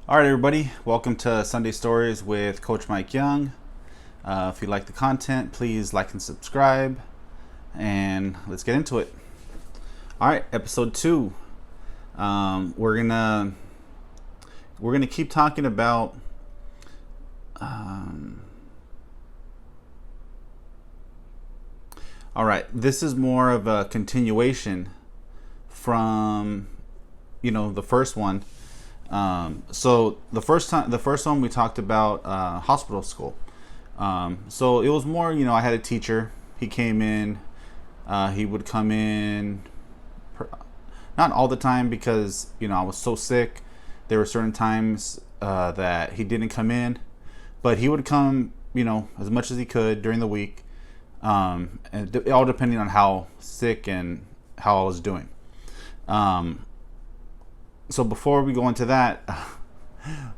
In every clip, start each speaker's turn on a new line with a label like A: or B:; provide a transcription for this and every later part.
A: All right, everybody, welcome to Sunday Stories with Coach Mike Young. If you like the content, please like and subscribe, and let's get into it. All right, episode 2. We're gonna keep talking about all right, this is more of a continuation from the first one. So the first one we talked about hospital school. So it was more, I had a teacher. He came in. He would come in, not all the time because I was so sick. There were certain times that he didn't come in, but he would come, as much as he could during the week, and all depending on how sick and how I was doing. So before we go into that,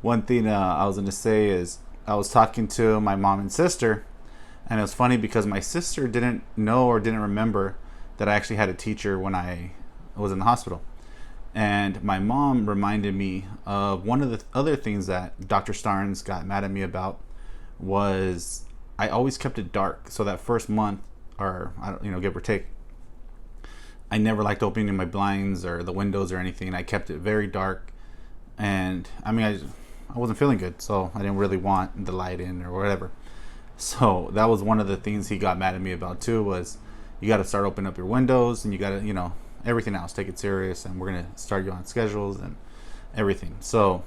A: one thing I was going to say is I was talking to my mom and sister, and it was funny because my sister didn't know or didn't remember that I actually had a teacher when I was in the hospital. And my mom reminded me of one of the other things that Dr. Starnes got mad at me about was I always kept it dark. So that first month, or give or take, I never liked opening my blinds or the windows or anything. I kept it very dark, and I wasn't feeling good, so I didn't really want the light in or whatever. So that was one of the things he got mad at me about too, was you got to start opening up your windows, and you got to, everything else, take it serious, and we're going to start you on schedules and everything. So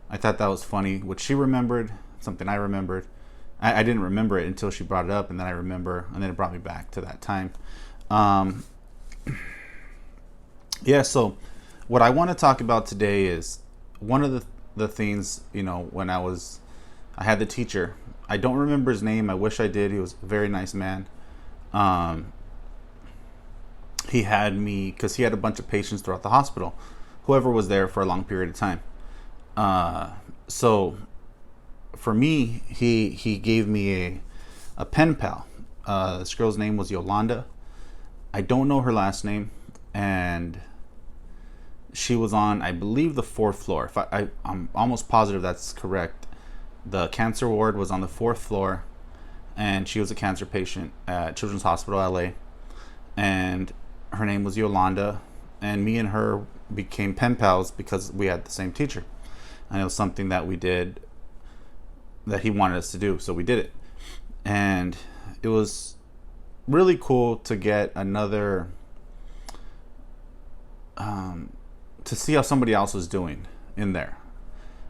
A: I thought that was funny, what she remembered, something I remembered. I didn't remember it until she brought it up, and then I remember, and then it brought me back to that time. Yeah, so what I want to talk about today is one of the things, when I had the teacher. I don't remember his name. I wish I did. He was a very nice man. He had me, because he had a bunch of patients throughout the hospital, whoever was there for a long period of time. So for me, he gave me a pen pal. This girl's name was Yolanda. I don't know her last name, and she was on, I believe, the 4th floor. I'm almost positive that's correct. The cancer ward was on the 4th floor, and she was a cancer patient at Children's Hospital LA, and her name was Yolanda, and me and her became pen pals because we had the same teacher, and it was something that we did that he wanted us to do, so we did it. And it was really cool to get another to see how somebody else was doing in there,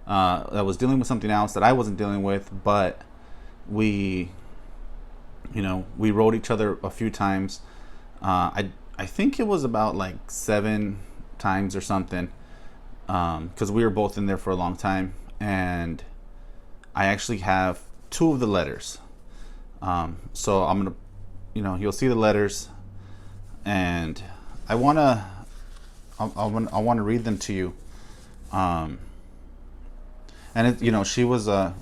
A: that was dealing with something else that I wasn't dealing with, but we rode each other a few times. I think it was about like 7 times or something, because we were both in there for a long time, and I actually have 2 of the letters. So I'm gonna, you'll see the letters, and I want to read them to you. And she was I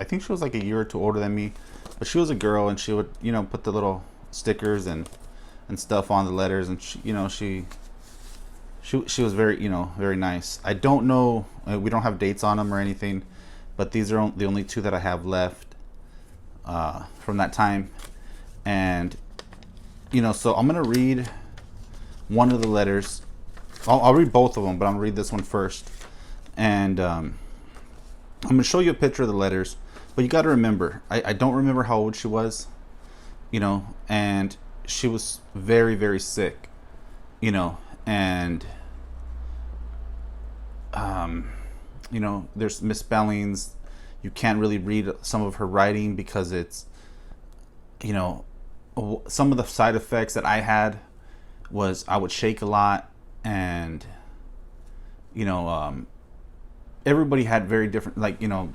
A: think she was like a year or 2 older than me, but she was a girl, and she would put the little stickers and stuff on the letters, and she was very very nice. I don't know, we don't have dates on them or anything, but these are the only 2 that I have left from that time. And so I'm gonna read one of the letters. I'll read both of them, but I'm gonna read this one first. And I'm gonna show you a picture of the letters, but you got to remember, I don't remember how old she was, and she was very, very sick, and there's misspellings. You can't really read some of her writing because it's, some of the side effects that I had was I would shake a lot, and everybody had very different,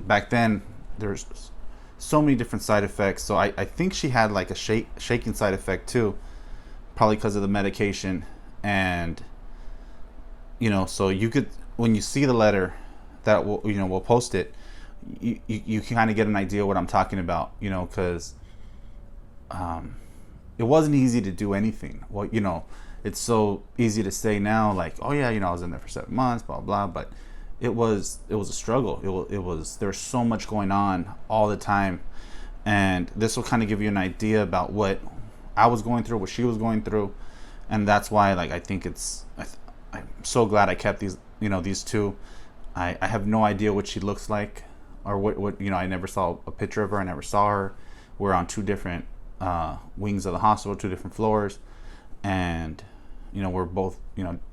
A: back then there's so many different side effects. So I think she had like a shaking side effect too, probably because of the medication. And so you could, when you see the letter that we'll post it, you kind of get an idea what I'm talking about, because it wasn't easy to do anything. Well, it's so easy to say now, like, oh yeah, I was in there for 7 months, blah blah, but it was a struggle. It was there was so much going on all the time, and this will kind of give you an idea about what I was going through, what she was going through, and that's why, like, I think I'm so glad I kept these two. I have no idea what she looks like, or what I never saw a picture of her. I never saw her. We're on two different wings of the hospital, two different floors, and we're both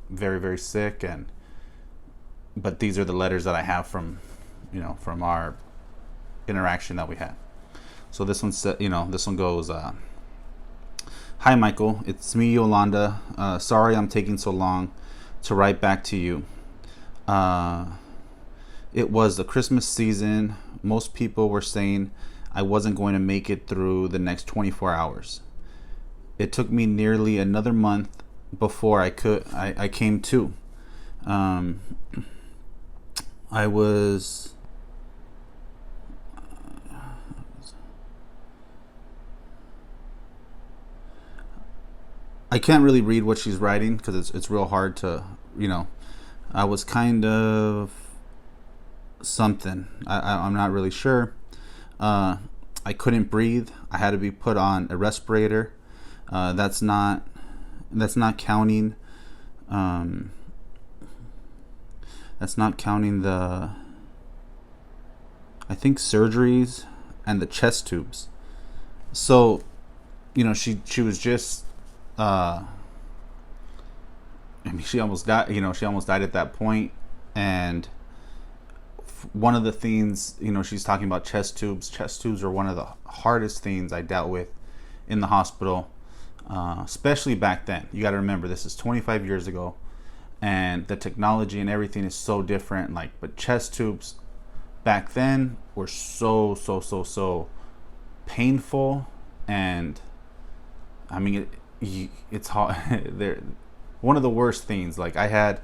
A: very, very sick. And but these are the letters that I have from our interaction that we had. So this one said, this one goes, "Hi Michael, it's me, Yolanda. Sorry I'm taking so long to write back to you. It was the Christmas season. Most people were saying I wasn't going to make it through the next 24 hours. It took me nearly another month before I came to. I was I can't really read what she's writing because it's real hard to, I was kind of something. I'm not really sure. I couldn't breathe. I had to be put on a respirator. That's not counting. That's not counting the, I think, surgeries and the chest tubes. So, she was just, she almost died. She almost died at that point. And one of the things, she's talking about chest tubes. Chest tubes are one of the hardest things I dealt with in the hospital, especially back then. You got to remember, this is 25 years ago, and the technology and everything is so different. But chest tubes back then were so painful, and I mean, it's hard. They're one of the worst things. Like, I had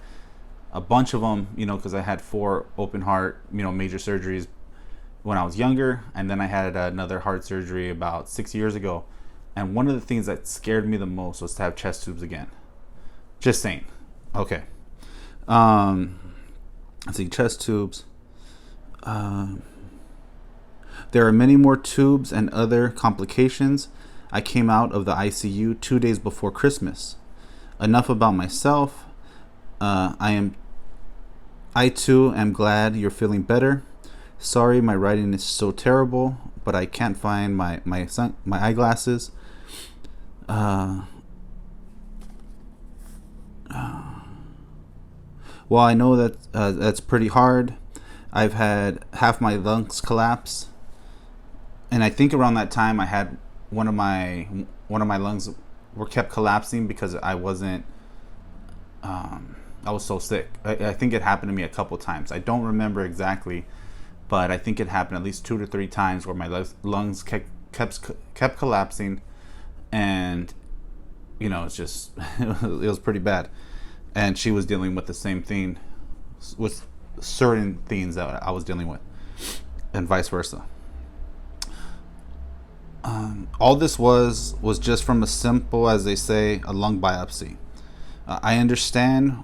A: a bunch of them, because I had 4 open heart, major surgeries when I was younger, and then I had another heart surgery about 6 years ago. And one of the things that scared me the most was to have chest tubes again. Just saying. Okay. Let's see, chest tubes. There are many more tubes and other complications. I came out of the ICU 2 days before Christmas. Enough about myself. I too am glad you're feeling better. Sorry my writing is so terrible, but I can't find my eyeglasses. Well, I know that that's pretty hard. I've had half my lungs collapse, and I think around that time I had one of my lungs were kept collapsing because I wasn't. I was so sick. I think it happened to me a couple times. I don't remember exactly, but I think it happened at least 2 to 3 times where my lungs kept collapsing, and it's just it was pretty bad. And she was dealing with the same thing, with certain things that I was dealing with, and vice versa. All this was just from a simple, as they say, a lung biopsy. I understand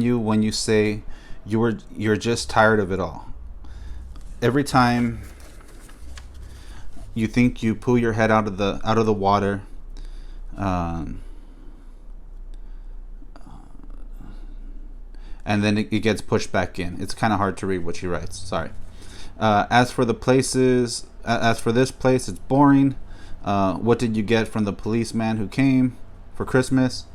A: you when you say you're just tired of it all. Every time you think you pull your head out of the water, and then it gets pushed back in. It's kind of hard to read what she writes. Sorry. As for this place, it's boring. What did you get from the policeman who came for Christmas?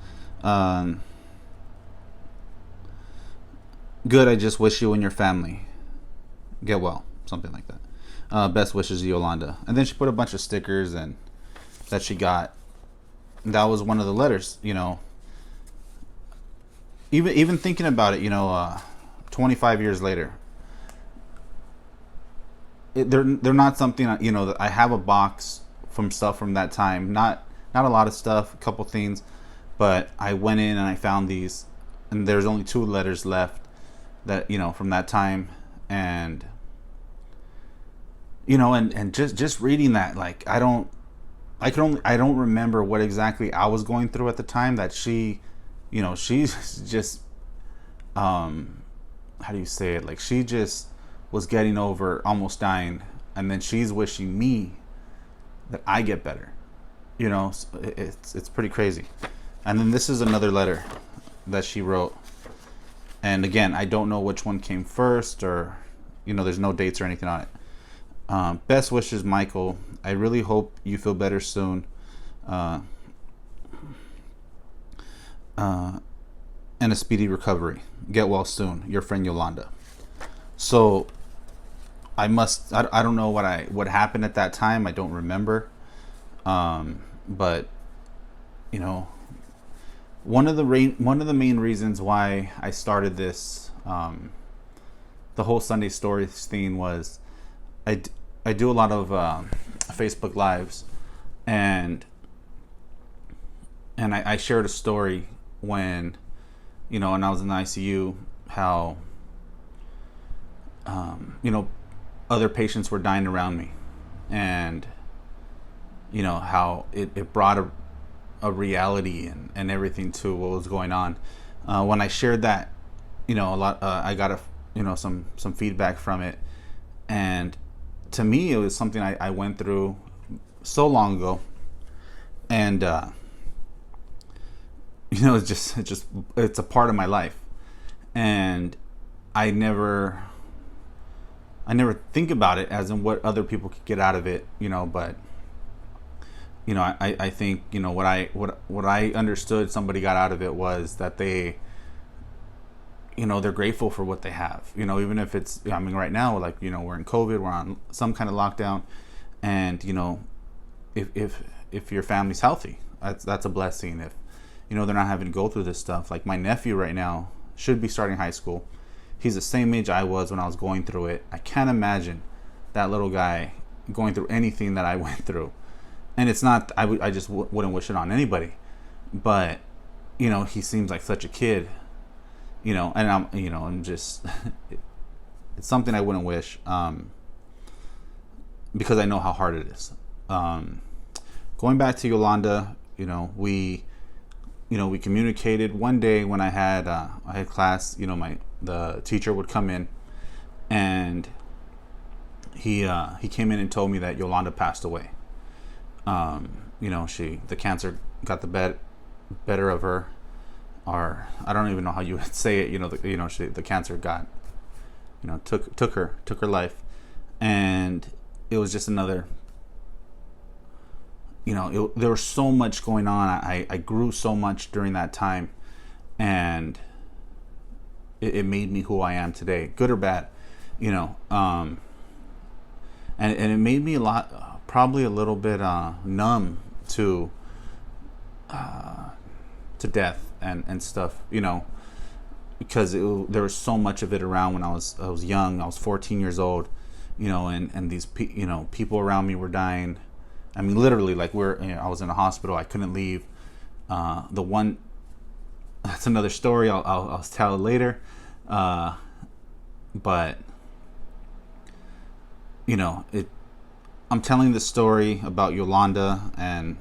A: Good. I just wish you and your family get well. Something like that. Best wishes, Yolanda. And then she put a bunch of stickers and that she got. That was one of the letters. Even thinking about it, 25 years later, they're not something that I have a box from stuff from that time. Not a lot of stuff, a couple things, but I went in and I found these, and there's only 2 letters left that from that time, and and just reading that, like, I don't remember what exactly I was going through at the time that she's just how do you say it? Like, she just was getting over almost dying, and then she's wishing me that I get better. It's pretty crazy. And then this is another letter that she wrote. And again, I don't know which one came first, or there's no dates or anything on it. Best wishes, Michael. I really hope you feel better soon. And a speedy recovery. Get well soon. Your friend Yolanda. So I don't know what happened at that time. I don't remember. But one of the main reasons why I started this, the whole Sunday Stories thing, was I do a lot of Facebook lives, and I shared a story when when I was in the ICU, how other patients were dying around me, and how it brought a reality and everything to what was going on. When I shared that, a lot, I got some feedback from it, and to me it was something I went through so long ago, and it's a part of my life, and I never think about it as in what other people could get out of it, but I think what I understood somebody got out of it was that they they're grateful for what they have, even if it's, right now, like, we're in COVID, we're on some kind of lockdown, and if your family's healthy, that's a blessing. If they're not having to go through this stuff. Like, my nephew right now should be starting high school. He's the same age I was when I was going through it. I can't imagine that little guy going through anything that I went through. And it's not, I just wouldn't wish it on anybody. But, he seems like such a kid, and I'm just, it's something I wouldn't wish, because I know how hard it is. Going back to Yolanda, we communicated one day when I had class. The teacher would come in, and he came in and told me that Yolanda passed away. The cancer got the better of her, or I don't even know how you would say it. The cancer got, took her life, and it was just another. There was so much going on. I grew so much during that time, and it made me who I am today, good or bad, and it made me probably a little bit numb to death and stuff, because there was so much of it around when I was young. I was 14 years old, and these people around me were dying. I mean, literally, like, I was in a hospital. I couldn't leave. That's another story. I'll tell later. But I'm telling this story about Yolanda, and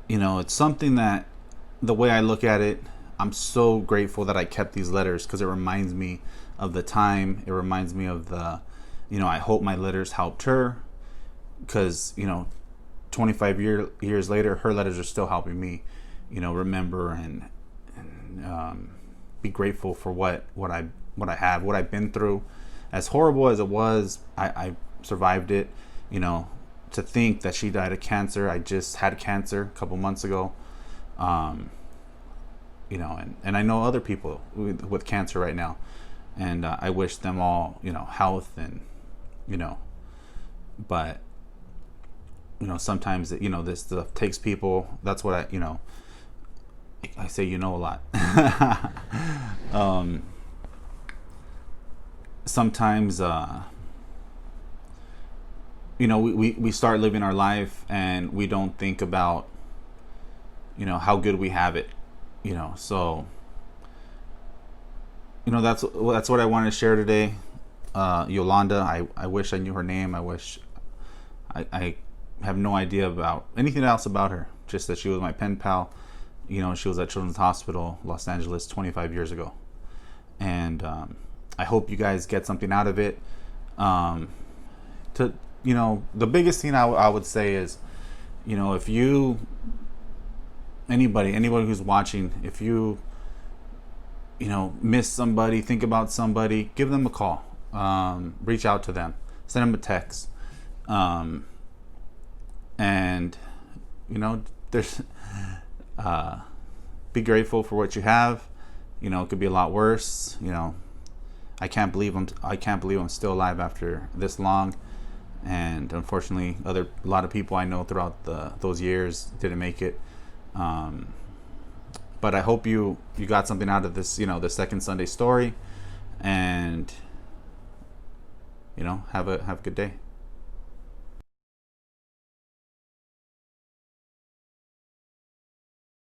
A: it's something that, the way I look at it, I'm so grateful that I kept these letters, because it reminds me of the time. It reminds me of the, I hope my letters helped her. Because 25 years later, her letters are still helping me, remember and be grateful for what I have, what I've been through. As horrible as it was, I survived it. To think that she died of cancer. I just had cancer a couple months ago. And I know other people with cancer right now, and I wish them all health, and but sometimes this stuff takes people. That's what I say a lot. Sometimes we start living our life, and we don't think about how good we have it, so that's what I wanted to share today. Yolanda, I wish I knew her name. I wish I have no idea about anything else about her, just that she was my pen pal. She was at Children's Hospital, Los Angeles, 25 years ago. and I hope you guys get something out of it. To the biggest thing I would say is, if you anybody who's watching, if you miss somebody, think about somebody, give them a call, reach out to them, send them a text, and there's be grateful for what you have. It could be a lot worse. I can't believe I'm still alive after this long, and unfortunately a lot of people I know throughout those years didn't make it. But I hope you got something out of this, the second Sunday story, and have a good day.